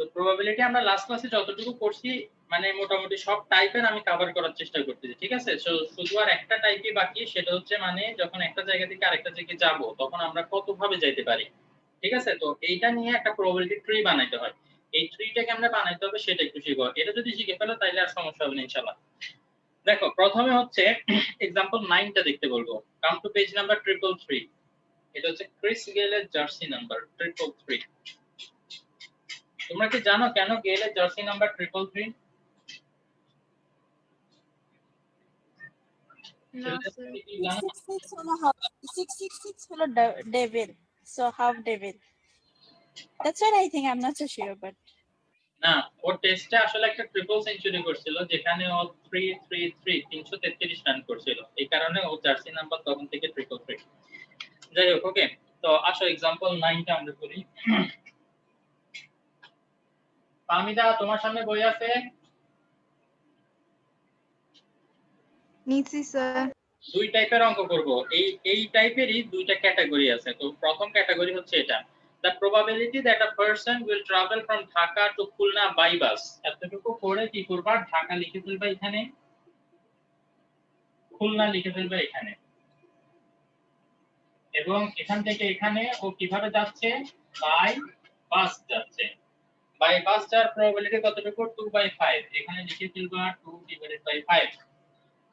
তো প্রবাবিলিটি আমরা লাস্ট ক্লাসে যতটুকু করছি মানে মোটামুটি সব টাইপের আমি কভার করার চেষ্টা করতেছি, ঠিক আছে? শুধু আর একটা টাইপই বাকি, সেটা হচ্ছে মানে যখন একটা জায়গা থেকে আরেকটা জায়গায় যাব তখন আমরা কত ভাবে যাইতে পারি, ঠিক আছে? তো এইটা নিয়ে একটা প্রবাবিলিটি ট্রি বানাইতে হয়। এই ট্রিটাকে আমরা বানাইতে হবে, সেটা একটু শিখো। এটা যদি শিখে ফেলো তাহলে আর সমস্যা হবে না ইনশাআল্লাহ। দেখো প্রথমে হচ্ছে एग्जांपल 9 টা দেখতে বলবো। Come to page number 333। এটা হচ্ছে ক্রিস গেলের জার্সি নাম্বার 333। তোমরা কি জানো কেন গেলের জার্সি নাম্বার 333? No, sir. কি জানো? 666 হলো half, 666 হলো devil, so half devil. That's what I think. I'm not so sure, but না, ওর টেস্টে আসলে একটা ট্রিপল সেঞ্চুরি করছিল, যেখানে ও 333 রান করছিল। এই কারণে ও জার্সি নাম্বার তখন থেকে 333। যাই হোক, ওকে। তো আসো एग्जांपल 9 টা আমরা করি। পামিদা, তোমার সামনে বই আছে? নিচি স্যার। দুই টাইপের অঙ্ক করব। এই টাইপেরই দুইটা ক্যাটাগরি আছে। তো প্রথম ক্যাটাগরি হচ্ছে এটা, the probability that a person will travel from Dhaka to Khulna by bus। এতটুকু করে কি করবা, ঢাকা লিখে ফেলবা এখানে, খুলনা লিখে ফেলবা এখানে, এবং এখান থেকে এখানে ও কিভাবে যাচ্ছে, বাই বাস যাচ্ছে। বাই বাস যাওয়ার প্রবাবিলিটি কতটুকু, 2/5। এখানে লিখে ফেলবা 2/5।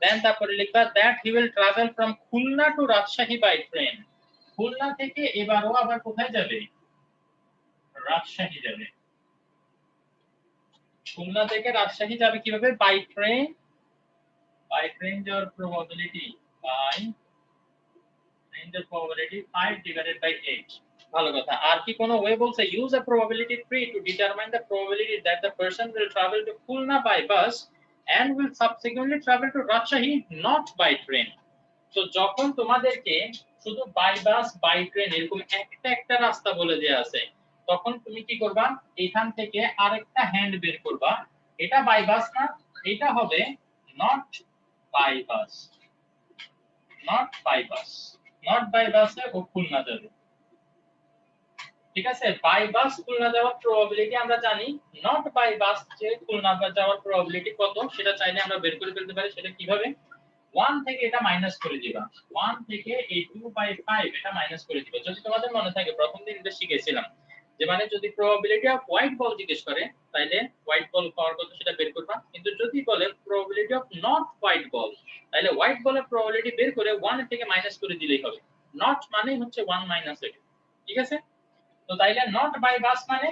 দেন তারপরে লিখবা that he will travel from Khulna to Rajshahi by train। Khulna থেকে এবারও আবার কোথায় যাবে, রাজশাহী যাবে। খুলনা থেকে রাজশাহী যাবে কিভাবে, বাই ট্রেন। বাই ট্রেন যাওয়ার প্রবাবিলিটি, বাই ট্রেন যাওয়ার প্রবাবিলিটি 5/8। ভালো কথা। আর কি কোনো ওয়ে বলছে, use a probability tree to determine the probability that the person will travel to Khulna by bus and will subsequently travel to Rajshahi not by train। তো যখন তোমাদেরকে শুধু বাই বাস বাই ট্রেন এরকম একটা একটা রাস্তা বলে দেয়া আছে, তখন তুমি কি করবা, এখান থেকে আরেকটা হ্যান্ড বের করবা। এটা বাই বাস না, এটা হবে not by bus. Not by bus, not by বাসে ও খুলনা যাবে, ঠিক আছে? বাই বাস খুলনা যাওয়ার প্রবাবিলিটি আমরা জানি, নট বাই বাস যে খুলনা যাওয়ার প্রবাবিলিটি কত সেটা চাইলে আমরা বের করে ফেলতে পারি। সেটা কিভাবে, 1 থেকে এটা মাইনাস করে দিবা, 1 থেকে এই 2/5 এটা মাইনাস করে দিবা। যদি তোমাদের মনে থাকে প্রথম দিন এটা শিখেছিলাম যে মানে যদি প্রবাবিলিটি অফ হোয়াইট বল জিজ্ঞেস করে তাহলে হোয়াইট বল পাওয়ার কত সেটা বের করবা, কিন্তু যদি বলে probability of not white ball তাহলে হোয়াইট বলের প্রবাবিলিটি বের করে 1 থেকে মাইনাস করে দিলেই হবে। নট মানে হচ্ছে 1 মাইনাস এটা, ঠিক আছে? তো তাইলে নট বাই বাস মানে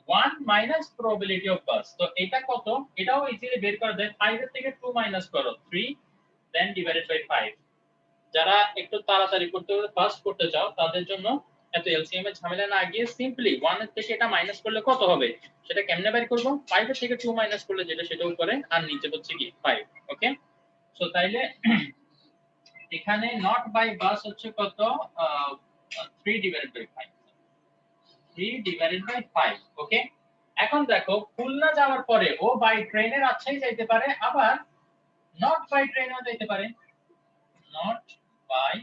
1 মাইনাস প্রবাবিলিটি অফ বাস। তো এটা কত, এটাও ইজিলি বের করা যায়। 5 এর থেকে 2 মাইনাস করো 3 দেন ডিভাইডেড বাই 5। যারা একটু তাড়াতাড়ি করতে ফাস্ট করতে চাও তাদের জন্য এত এলসিএম এর ঝামেলা না গিয়ে সিম্পলি 1 এর থেকে এটা মাইনাস করলে কত হবে সেটা কেমনে বের করব, 5 এর থেকে 2 মাইনাস করলে যেটা সেটা উপরে আর নিচে হচ্ছে কি 5। ওকে, সো তাইলে এখানে নট বাই বাস হচ্ছে কত, 3 divided by 5। 3 divided by 5। Okay, এখন দেখো খুলনা যাওয়ার পরে ও বাই ট্রেনে রাজশাহী যাইতে পারে, আবার নট বাই ট্রেনেও যাইতে পারে। নট বাই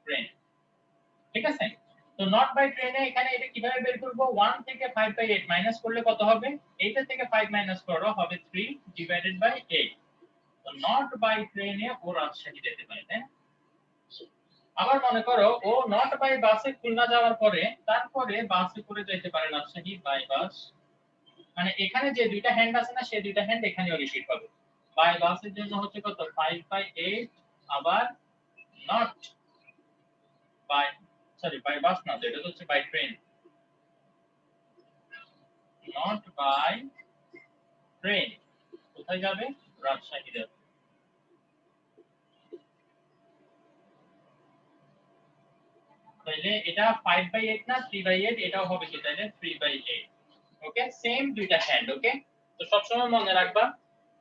ট্রেন, ঠিক আছে? তো নট বাই ট্রেনে এখানে এটা কিভাবে বের করব, 1 থেকে 5/8 মাইনাস করলে কত হবে, 8 থেকে 5 মাইনাস করো হবে 3 ডিভাইডেড বাই 8। তো নট বাই ট্রেনে ও রাজশাহী যেতে পারে, তাই না? আবার মনে করো ও নট বাই বাসে খুলনা যাওয়ার পরে তারপরে বাসে করে যেতে পারে রাজশাহী বাই বাস। মানে এখানে যে দুইটা হ্যান্ড আছে না সেই দুইটা হ্যান্ড এখানেও রিপিট হবে। বাই বাসের জন্য হচ্ছে কত 5/8, আবার not by, sorry by bus না, এটা হচ্ছে by train. Not by train কোথায় যাবে, রাজশাহী যাবে। তাহলে এটা 5/8 না 3/8, এটাও হবে কি তাহলে 3/8। ওকে, সেম দুইটা হ্যান্ড। ওকে, তো সবসময় মনে রাখবা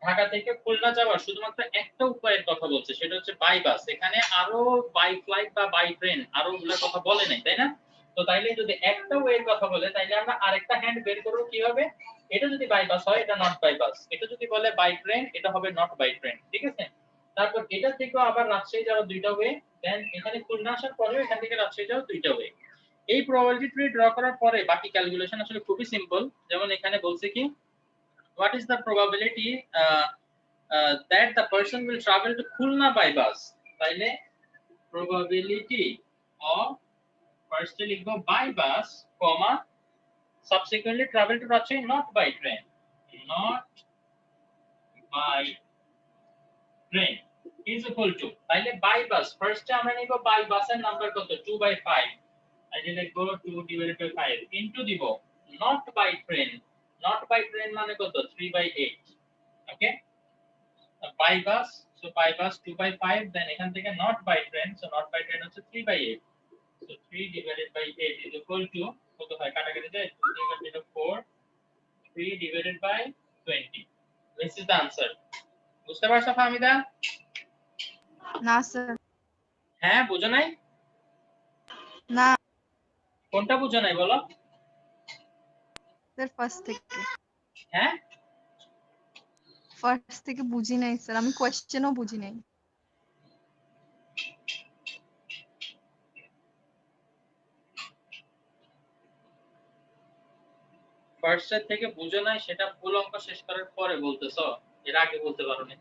ঢাকা থেকে খুলনা যাওয়ার শুধুমাত্র একটা উপায়ের কথা বলছে, সেটা হচ্ছে বাই বাস। এখানে আরো বাই ফ্লাইট বা বাই ট্রেন আরো ওগুলোর কথা বলে নাই, তাই না? তো তাইলে যদি একটা ওয়ের কথা বলে তাইলে আমরা আরেকটা হ্যান্ড বের করব কিভাবে, এটা যদি বাই বাস হয় এটা নট বাই বাস, এটা যদি বলে বাই ট্রেন এটা হবে নট বাই ট্রেন, ঠিক আছে? তারপর এটা থেকেও আবার রাজশাহী যাওয়ার দুইটা ওয়ে, দেন এখানে খুলনা আসার পরেও এখান থেকে রাজশাহী যাওয়ার দুইটা ওয়ে। এই প্রবাবিলিটি ট্রি ড্র করার পরে বাকি ক্যালকুলেশন আসলে খুবই সিম্পল। যেমন এখানে বলছে কি what is the probability that the person will travel to Khulna by bus, তাইলে probability of first লিখব by bus comma subsequently travel to Rajshahi not by train, not by train is equal to, তাইলে by bus ফার্স্টে আমরা নিব by bus এর number কত 2/5, তাইলে লিখব 2/5 ইনটু দিব not by train, not by train মানে কত 3/8, ওকে by bus, so by bus 2/5, then এখান থেকে not by train, so not by train হচ্ছে 3/8, so 3/8 is equal to কত হয় কাটাকাটি যায় 2 * 4, 3/20, this is the answer. বুঝতে পারছো ফাহমিদা? না স্যার। হ্যাঁ বুঝো নাই? না কোনটা বুঝো নাই বলো? স্যার ফার্স্ট থেকে। হ্যাঁ ফার্স্ট থেকে বুঝি নাই স্যার, আমি কোশ্চেনও বুঝি নাই। ফার্স্ট থেকে বুঝো নাই সেটা ফুল অঙ্ক শেষ করার পরে বলতেছো, এর আগে বলতে পারো না।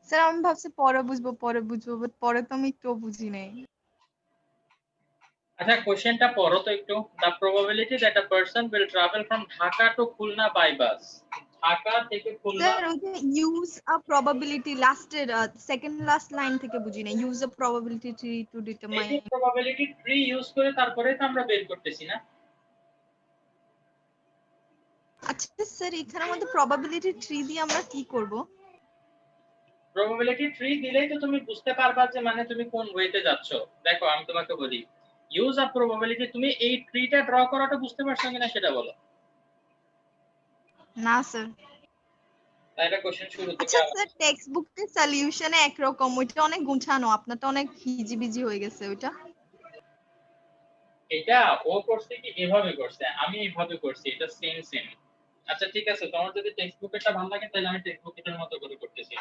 স্যার আমি ভাবছি পরে বুঝবো বাট পরে তো আমি একটু বুঝি নাই। আচ্ছা কোশ্চেনটা পড়ো তো একটু। The probability that a person will travel from Dhaka to Khulna by bus, Dhaka থেকে খুলনা। স্যার ওই যে ইউজ আ প্রবাবিলিটি লাস্টের সেকেন্ড লাস্ট লাইন থেকে বুঝি নাই, use a probability tree to determine. এই প্রবাবিলিটি ট্রি ইউজ করে তারপরে তো আমরা বের করতেছি না। আচ্ছা স্যার এখানের মধ্যে প্রবাবিলিটি ট্রি দিয়ে আমরা কি করব? প্রবাবিলিটি ট্রি দিলেই তো তুমি বুঝতে পারবা যে মানে তুমি কোন ওয়েতে যাচ্ছ। দেখো আমি তোমাকে বলি ইউজ আ প্রবাবিলিটি, তুমি এই ট্রিটা ড্র করাটা বুঝতে পারছো কিনা সেটা বলো। না স্যার। তাহলে কোশ্চেন শুরু থেকে আচ্ছা স্যার টেক্সট বুকের সলিউশনে একরকম, ওইটা অনেক গুছানো, আপনারটা অনেক হিজিবিজি হয়ে গেছে ওইটা। এটা ও করছে কি এভাবে করছে, আমি এইভাবে করছি, এটা সেম সেম। আচ্ছা ঠিক আছে, তোমার যদি টেক্সট বুকেরটা ভালো লাগে তাহলে আমি টেক্সট বুকের মতো করে করতেছি।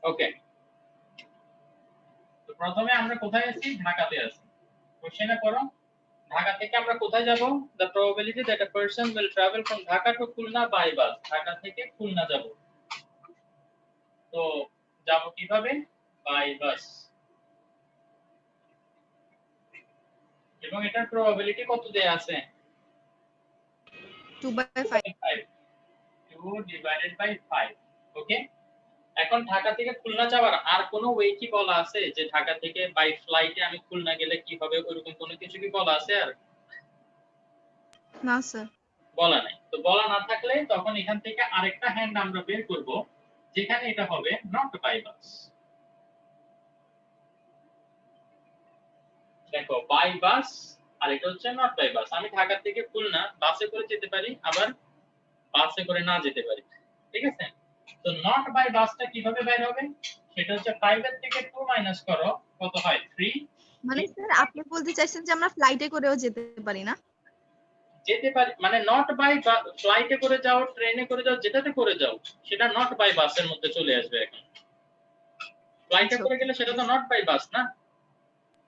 ওকে, তো প্রথমে আমরা কোথায় আছি? ঢাকাতে আছি। কোশ্চেনে পড়ো ঢাকা থেকে আমরা কোথায় যাব? The probability that a person will travel from Dhaka to Khulna by bus, Dhaka থেকে খুলনা যাব। তো যাব কিভাবে? By bus. এবং এটার প্রবাবিলিটি কত দেয়া আছে? 2/5। 2/5, ওকে। এখন ঢাকা থেকে খুলনা যাওয়ার আর কোনো ওয়ে কি বলা আছে যে ঢাকা থেকে বাই ফ্লাইটে আমি খুলনা গেলে কি হবে, ওইরকম কোনো কিছু কি বলা আছে? আর না স্যার। বলা নাই। তো বলা না থাকলে তখন এখান থেকে আরেকটা হ্যান্ড আমরা বের করব, যেখানে এটা হবে নট বাই বাস। দেখো বাই বাস আর এটা হচ্ছে নট বাই বাস। আমি ঢাকা থেকে খুলনা বাসে করে যেতে পারি, আবার বাসে করে না যেতে পারি, ঠিক আছে? তো নট বাই বাসটা কিভাবে বের হবে? সেটা হচ্ছে 5 এর থেকে 2 মাইনাস করো, কত হয় 3। মানে স্যার আপনি বলতে চাইছেন যে আমরা ফ্লাইটে করেও যেতে পারি না? যেতে পারি মানে নট বাই ফ্লাইটে করে যাও, ট্রেনে করে যাও, যেটাতে করে যাও সেটা নট বাই বাসের মধ্যে চলে আসবে। এখন ফ্লাইটে আচ্ছা, করে গেলে সেটা তো নট বাই বাস না।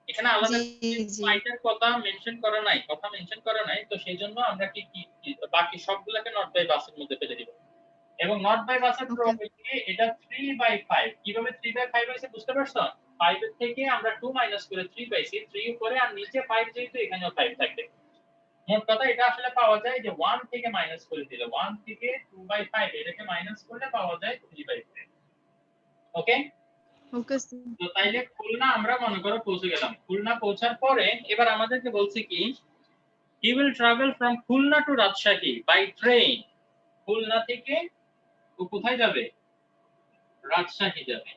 এখানে আলাদা জি জি ফ্লাইটের কথা মেনশন করা নাই, তো সেই জন্য আমরা কি বাকি সবগুলোকে নট বাই বাসের মধ্যে ফেলে দিব। এবং নট বাই বাসের ওকে প্রবাবিলিটি এটা 3/5। কিভাবে 3/5 হইছে বুঝতে পারছো? 5 এর থেকে আমরা 2 মাইনাস করে 3 পাইছি, 3 উপরে আর নিচে 5 যেহেতু এখানেও 5 থাকবে। মোট কথা এটা আসলে পাওয়া যায় যে 1 থেকে মাইনাস করে দিলে 1 থেকে 2/5 এটাকে মাইনাস করলে পাওয়া যায় 3/5। ওকে, ওকে স্যার। তো তাইলে খুলনা আমরা মনে করো পৌঁছে গেলাম। খুলনা পৌঁছার পরে এবার আমাদেরকে বলছে কি he will travel from Khulna to Rajshahi by train। Khulna থেকে ও কোথায় যাবে? রাজশাহী যাবে।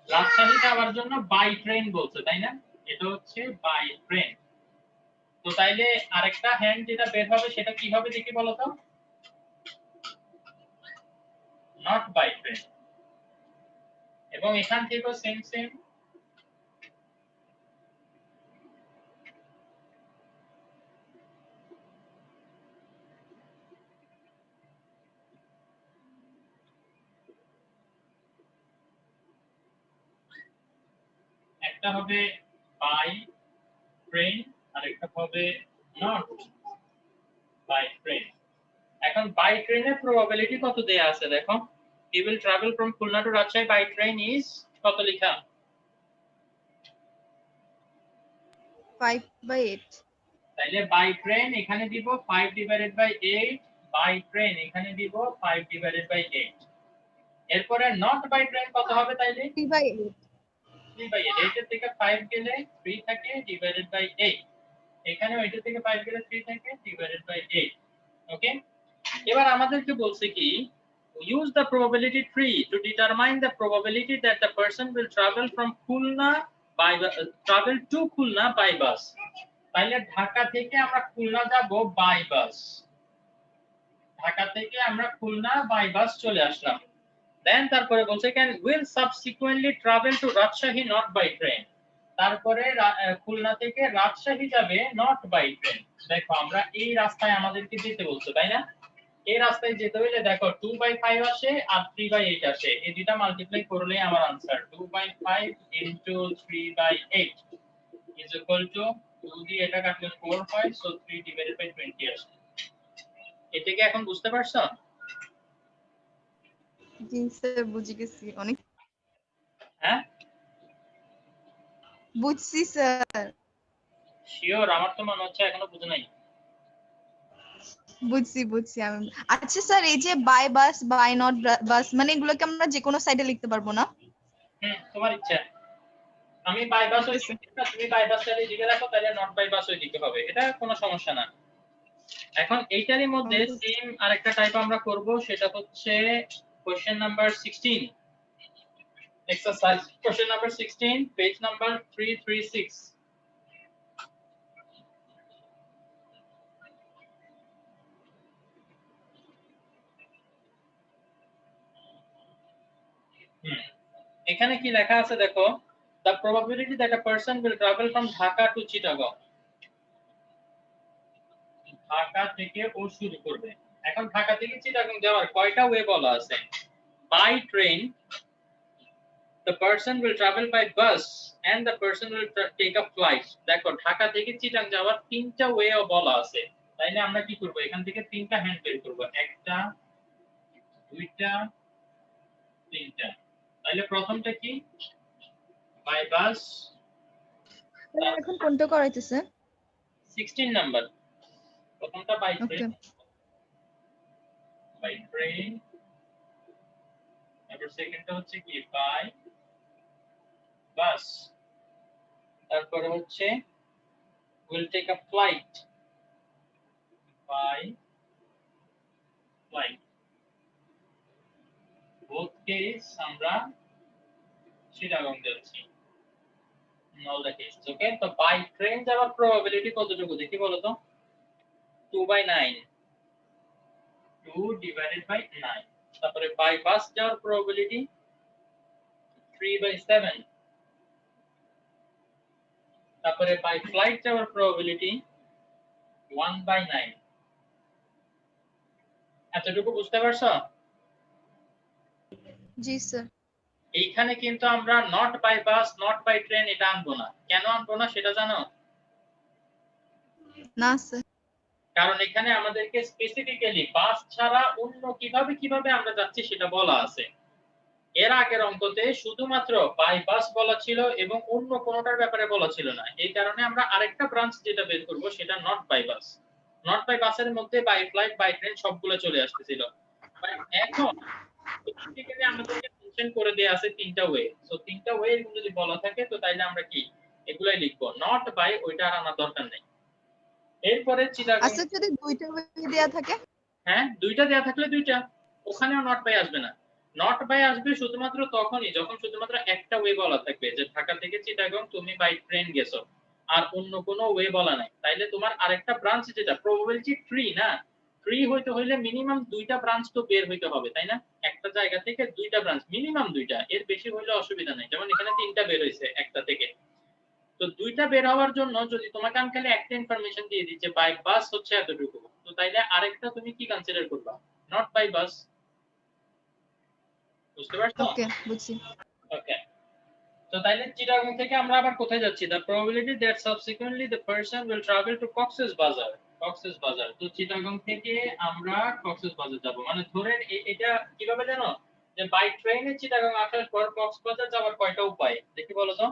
রাজশাহী যাওয়ার জন্য বাই ট্রেন বলছে, তাই না? এটা হচ্ছে বাই ট্রেন। তো তাইলে আরেকটা হ্যান্ড যেটা বের হবে সেটা কিভাবে দেখি বলো তো? Not by train. এবং এখান থেকেও সেম সেম। একটা হবে বাই ট্রেন আর একটা হবে নট বাই ট্রেন। এখন বাই ট্রেনের প্রবাবিলিটি কত দেয়া আছে দেখো। He will travel from Khulna to Rajshahi by train is কত লেখা? 5/8. তাইলে বাই ট্রেন এখানে দিব 5/8, বাই ট্রেন এখানে দিব 5/8। এরপরে নট বাই ট্রেন কত হবে তাইলে? 3/8. 3/8। এইটার থেকে 5 গেলে 3 থাকে ডিভাইডেড বাই 8। এখানেও এটা থেকে 5 গেলে 3 থাকে ডিভাইডেড বাই 8। ওকে, এবার আমাদেরকে বলছে কি use the probability tree to determine the probability that the person will travel from Khulna by travel to Khulna by bus। তাইলে ঢাকা থেকে আমরা খুলনা যাব বাই বাস, ঢাকা থেকে আমরা খুলনা বাই বাস চলে আসলাম। দেন তারপরে বলছে can will subsequently travel to Rajshahi not by train। তারপরে খুলনা থেকে রাজশাহী যাবে নট বাই ট্রেন। দেখো আমরা এই রাস্তায় আমাদেরকে যেতে বলছো তাই না, এই রাস্তায় যেতে হইলে দেখো 2/5 আসে আর 3/8 আসে, এই দুটো মাল্টিপ্লাই করলে আমার आंसर 2/5 * 3/8 is equal to 2 দিয়ে এটা কাটলে 4 হয়, সো 3/20 আসে। এটা কি এখন বুঝতে পারছো? জি স্যার, বুঝে গেছি অনেক। হ্যাঁ বুঝছি স্যার, শিওর? আমার তো মনে হচ্ছে এখনো বুঝো নাই। বুঝছি আমি। আচ্ছা স্যার, এই যে বাই বাস বাই নট বাস মানে এগুলোকে আমরা যে কোনো সাইডে লিখতে পারবো না? তোমার ইচ্ছা। আমি বাই বাস ওই দিকে, তুমি বাই বাস চাইলে দিকে রাখো, তাহলে নট বাই বাস ওই দিকে হবে, এটা কোনো সমস্যা না। এখন এইটারই মধ্যে সেম আরেকটা টাইপ আমরা করব, সেটা হচ্ছে question number 16 exercise question number 16 page number 336। এখানে কি লেখা আছে দেখো, the probability that a person will travel from Dhaka to Chittagong। Dhaka থেকে ও শুরু করবে। এখন ঢাকা থেকে চিটাগং যাওয়ার কয়টা ওয়ে বলা আছে? By train, the person will travel by bus and the person will take a flight। দেখো ঢাকা থেকে চিটাগং যাওয়ার তিনটা ওয়ে বলা আছে, তাইলে আমরা কি করব, এখান থেকে তিনটা হ্যান্ড বের করব, একটা দুইটা তিনটা। তাইলে প্রথমটা কি? By bus. এখন কোনটা করাইতেছে? 16 নাম্বার, প্রথমটা by okay. Train, by train. তারপর সেকেন্ডটা হচ্ছে কি বাই বাস, তারপরে হচ্ছে will take a flight by flight। both case আমরা চিটাগং যাচ্ছি, in all the cases। ওকে, তো বাই ট্রেন যাওয়ার প্রবাবিলিটি কতটুকু দেখি বলো তো? 2/9, 2/9। তারপরে বাই বাস যাওয়ার প্রবাবিলিটি 3/7। তারপরে বাই ফ্লাইট যাওয়ার প্রবাবিলিটি 1/9। এতটুকু বুঝতে পারছো? জি স্যার। এইখানে কিন্তু আমরা not by bus not by train এটা আনবো না। কেন আনবো না সেটা জানো? না স্যার। কারণ এখানে আমাদেরকে স্পেসিফিক্যালি বাস ছাড়া অন্য কিভাবে আমরা যাচ্ছি সেটা বলা আছে। এর আগের অঙ্কতে শুধুমাত্র বাই বাস বলা ছিল এবং অন্য কোনোটার ব্যাপারে বলা ছিল না। এই কারণে আমরা আরেকটা ব্রাঞ্চ যেটা বের করব সেটা not by bus. Not by বাসের মধ্যে বাই ফ্লাইট বাই ট্রেন সবগুলো চলে আসতেছিল। এখন স্পেসিফিক্যালি আমাদেরকে মেনশন করে দেয়া আছে তিনটা ওয়ে। সো তিনটা ওয়ে যদি বলা থাকে তো তাইলে আমরা কি এগুলাই লিখবো, নট বাই ওইটা আর আমার দরকার নেই। এরপরে চিটাগং। আচ্ছা, যদি দুইটা ওয়ে দেয়া থাকে? হ্যাঁ, দুইটা দেয়া থাকলে দুইটা, ওখানেও নট বাই আসবে না। নট বাই আসবে শুধুমাত্র তখনই যখন শুধুমাত্র একটা ওয়ে বলা থাকবে, যে ঢাকা থেকে চিটাগং তুমি বাই ট্রেন গেছো আর অন্য কোনো ওয়ে বলা নাই, তাইলে তোমার আরেকটা ব্রাঞ্চ যেটা প্রবাবিলিটি ট্রি না, ট্রি হইতে হইলে মিনিমাম দুইটা ব্রাঞ্চ তো বের হইতে হবে তাই না? একটা জায়গা থেকে দুইটা ব্রাঞ্চ, মিনিমাম দুইটা, এর বেশি হইলে অসুবিধা নাই। যেমন এখানে তিনটা বের হইছে একটা থেকে, তো দুইটা বের হওয়ার জন্য যদি তোমাকে আমি খালি একটা ইনফরমেশন দিয়ে দিই যে বাই বাস হচ্ছে এতটুকু, তো তাইলে আরেকটা তুমি কি কনসিডার করবা? Not by bus. বুঝতে পারছো? ওকে, বুঝছি। ওকে, তো তো তাইলে চিটাগং থেকে আমরা আবার কোথায় যাচ্ছি? The probability that subsequently the person will travel to Cox's Bazar. Cox's Bazar. তো চিটাগং থেকে আমরা কক্সেস বাজার যাব। মানে ধরেন এটা কিভাবে জানো? যে বাই ট্রেনে চিটাগং আসার পর কক্সবাজার যাওয়ার কয়টা উপায়? দেখি বলো তো।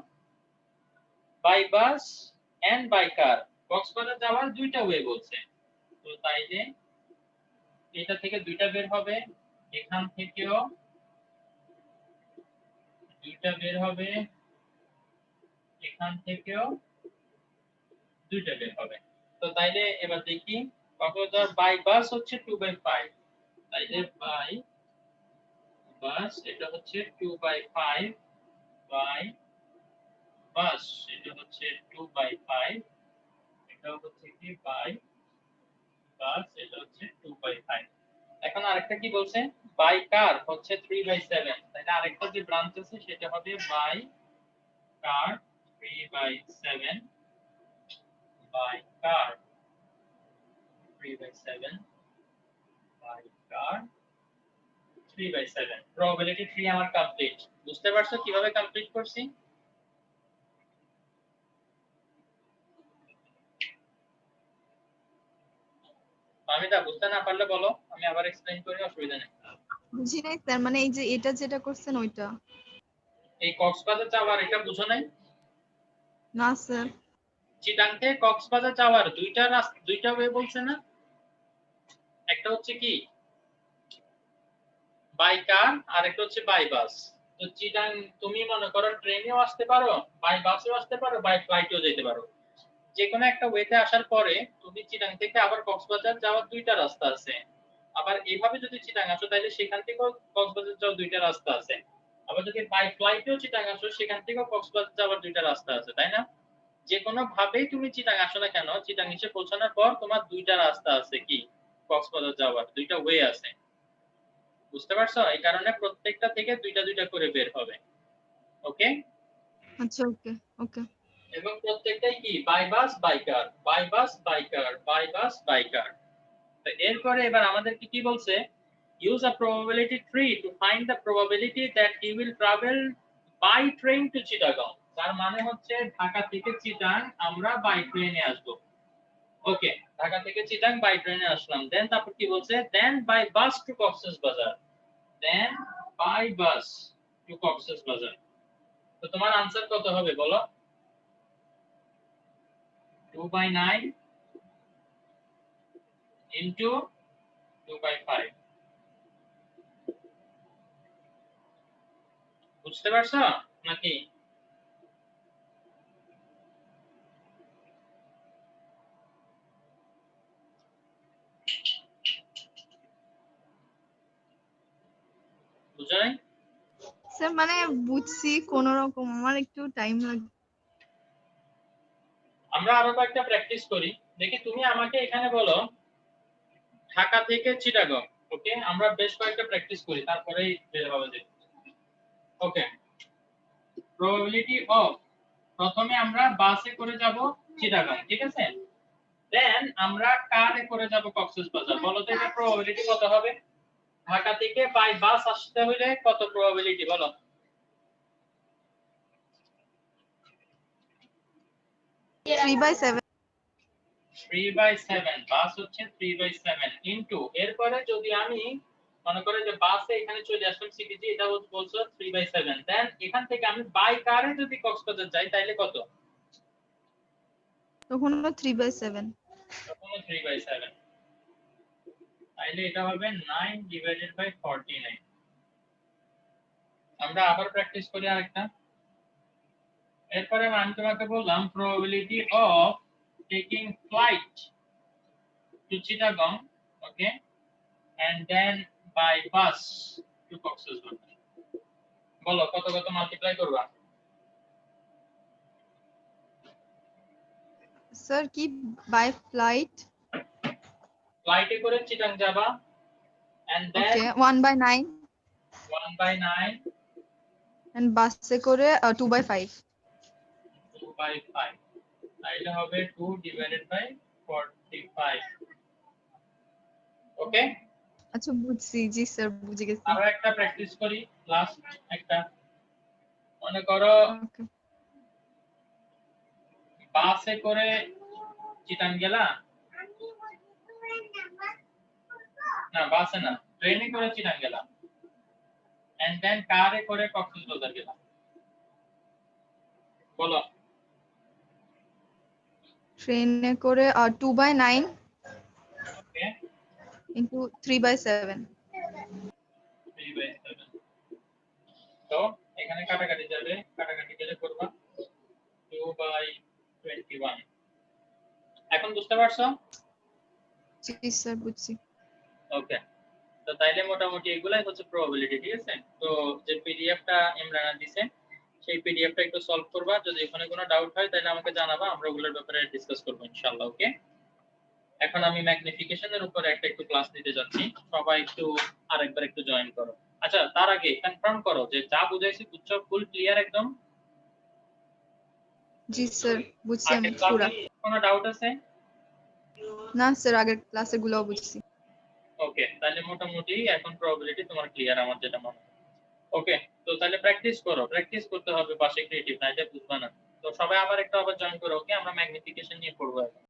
বাই বাস এন্ড বাই কার। কক্সবাজার যাওয়ার দুইটা ওয়ে বলছে। তো তাইলে এটা থেকে দুইটা বের হবে, এখান থেকেও দুইটা বের হবে, এখান থেকেও দুইটা বের হবে। তো তাইলে এবার দেখি কক্সবাজার বাই বাস হচ্ছে 2/5, তাইলে বাই বাস এটা হচ্ছে 2/5 বাই বাস এটা হচ্ছে 2/5, এটা হচ্ছে কি বাই বাস এটা হচ্ছে 2/5। এখন আরেকটা কি বলছে? বাই কার হচ্ছে 3/7, তাইলে আরেকটা যে ব্রাঞ্চ আছে সেটা হবে by car 3/7 by car 3/7 by car 3/7। Probability 3 আমার কমপ্লিট। বুঝতে পারছো কিভাবে কমপ্লিট করছি? আমি তা বুঝতে না পারলে বলো, আমি আবার এক্সপ্লেইন করি, অসুবিধা নেই। বুঝি নাই স্যার, মানে এই যে এটা যেটা করছেন ওইটা। এই কক্সবাজার যাওয়ার এটা বুঝো নাই? না স্যার। চিটাং থেকে কক্সবাজার যাওয়ার দুইটা ওয়ে বলছে না? একটা হচ্ছে কি বাই কার আর একটা হচ্ছে বাই বাস। তো চিটাং তুমি মনে করো ট্রেনেও আসতে পারো, বাই বাসেও আসতে পারো, বাই ফ্লাইটেও যেতে পারো। যে কোনো একটা ওয়েতে আসার পরে তুমি চিটাং থেকে আবার কক্সবাজার যাওয়ার দুইটা রাস্তা আছে। আবার এইভাবে যদি চিটাং আসো তাহলে সেখান থেকেও কক্সবাজার যাওয়ার দুইটা রাস্তা আছে। আবার যদি বাই ফ্লাইটেও চিটাং আসো সেখান থেকেও কক্সবাজার যাওয়ার দুইটা রাস্তা আছে, তাই না? যে কোনো ভাবেই তুমি চিটাং আসো না কেন, চিটাং এসে পৌঁছানোর পর তোমার দুইটা রাস্তা আছে, কি কক্সবাজার যাওয়ার দুইটা ওয়ে আছে। বুঝতে পারছো? এই কারণে প্রত্যেকটা থেকে দুইটা দুইটা করে বের হবে। ওকে? আচ্ছা, ওকে ওকে। এবং প্রত্যেকটাই কি by bus by car, by bus by car, by bus by car. তো এরপরে এবার আমাদেরকে কি বলছে? Use a probability tree to find the probability that he will travel by train to Chittagong. তার মানে হচ্ছে ঢাকা থেকে চিটাং আমরা বাই ট্রেনে আসব। ওকে, ঢাকা থেকে চিটাং বাই ট্রেনে আসলাম। দেন তারপর কি বলছে? দেন বাই বাস টু কক্সেস বাজার। দেন বাই বাস টু কক্সেস বাজার। তো তোমার आंसर কত হবে বলো? 2/9 into 2/5। বুঝতে পারছো নাকি? বুঝো নাই? স্যার মানে বুঝছি কোন রকম, আমার একটু টাইম লাগবে। আমরা আরো কয়েকটা প্র্যাকটিস করি। দেখি তুমি আমাকে এখানে বলো ঢাকা থেকে চিটাগং। ওকে, আমরা বেশ কয়েকটা প্র্যাকটিস করি, তারপরেই বের হবে যে। ওকে, প্রবাবিলিটি অফ, প্রথমে আমরা বাসে করে যাব চিটাগং, ঠিক আছে? দেন আমরা কারে করে যাব কক্সেস বাজার। বলো তো এটা প্রবাবিলিটি কত হবে? ঢাকা থেকে বাই বাস আসতে হইলে কত প্রবাবিলিটি বলো? 3/7। 3/7, বাস হচ্ছে 3/7 ইনটু, এরপরে যদি আমি মনে করে যে বাসে এখানে চলে আসলাম সিটিজি, এটা বলছো 3/7, দেন এখান থেকে আমি বাই কারে যদি কক্সবাজার যাই তাহলে কত? তখন 3/7। তখন 3/7, তাহলে এটা হবে 9/49। আমরা আবার প্র্যাকটিস করি আরেকটা। এরপরে আমি তোমাকে বললাম probability of taking flight to Chittagong, okay, and then by bus to Cox's Bazar। বলো কত কত মাল্টিপ্লাই করবা? স্যার কি বাই ফ্লাইট? ফ্লাইটে করে চিটাং যাবা and then ওকে 1/9 1/9 এন্ড বাসে করে 2/5। 2/5, এটা হবে 2/45। ওকে, আচ্ছা বুঝছি, জি স্যার বুঝে গেছি। আরো একটা প্র্যাকটিস করি, লাস্ট একটা। মনে করো Okay. বাসে করে চিটাং গেলা, না বাসে না, ট্রেনে করে চিটাং গেলা, এন্ড দেন কারে করে কক্সবাজার গেলা। বলো। ট্রেনে করে 2/9 ওকে, into 3/7. 3/7। তো এখানে কাটাকাটি যাবে, কাটাকাটি গেলে করবা 2/21। এখন বুঝতে পারছো? জি স্যার বুঝছি। ওকে, তো তাইলে মোটামুটি এগুলাই হচ্ছে প্রবাবিলিটি, ঠিক আছে? তো যে পিডিএফটা ইমরানা দিছে সেই পিডিএফটা একটু সলভ করবা, যদি ওখানে কোনো ডাউট হয় তাহলে আমাকে জানাবা, আমরা ওগুলোর ব্যাপারে ডিসকাস করব ইনশাআল্লাহ। ওকে, এখন আমি ম্যাগনিফিকেশনের উপর একটু ক্লাস নিতে যাচ্ছি, সবাই একটু আরেকবার একটু জয়েন করো। আচ্ছা, তার আগে কনফার্ম করো যে যা বুঝাইছি বুঝছো, ফুল ক্লিয়ার একদম? জি স্যার বুঝছি আমি আগের পুরা। ক্লাসে কোনো ডাউট আছে? না স্যার আগের ক্লাসের গুলোও বুঝছি। ওকে, তাহলে মোটামুটি এখন প্রবাবিলিটি তোমার ক্লিয়ার আমার যেটা মনে হয়। ওকে, তো তাহলে প্র্যাকটিস করো, প্র্যাকটিস করতে হবে পাশে ক্রিয়েটিভ, নাইলে বুঝবা না। তো সবাই আবার জয়েন করো। ওকে, আমরা ম্যাগনিফিকেশন নিয়ে পড়বো এখন।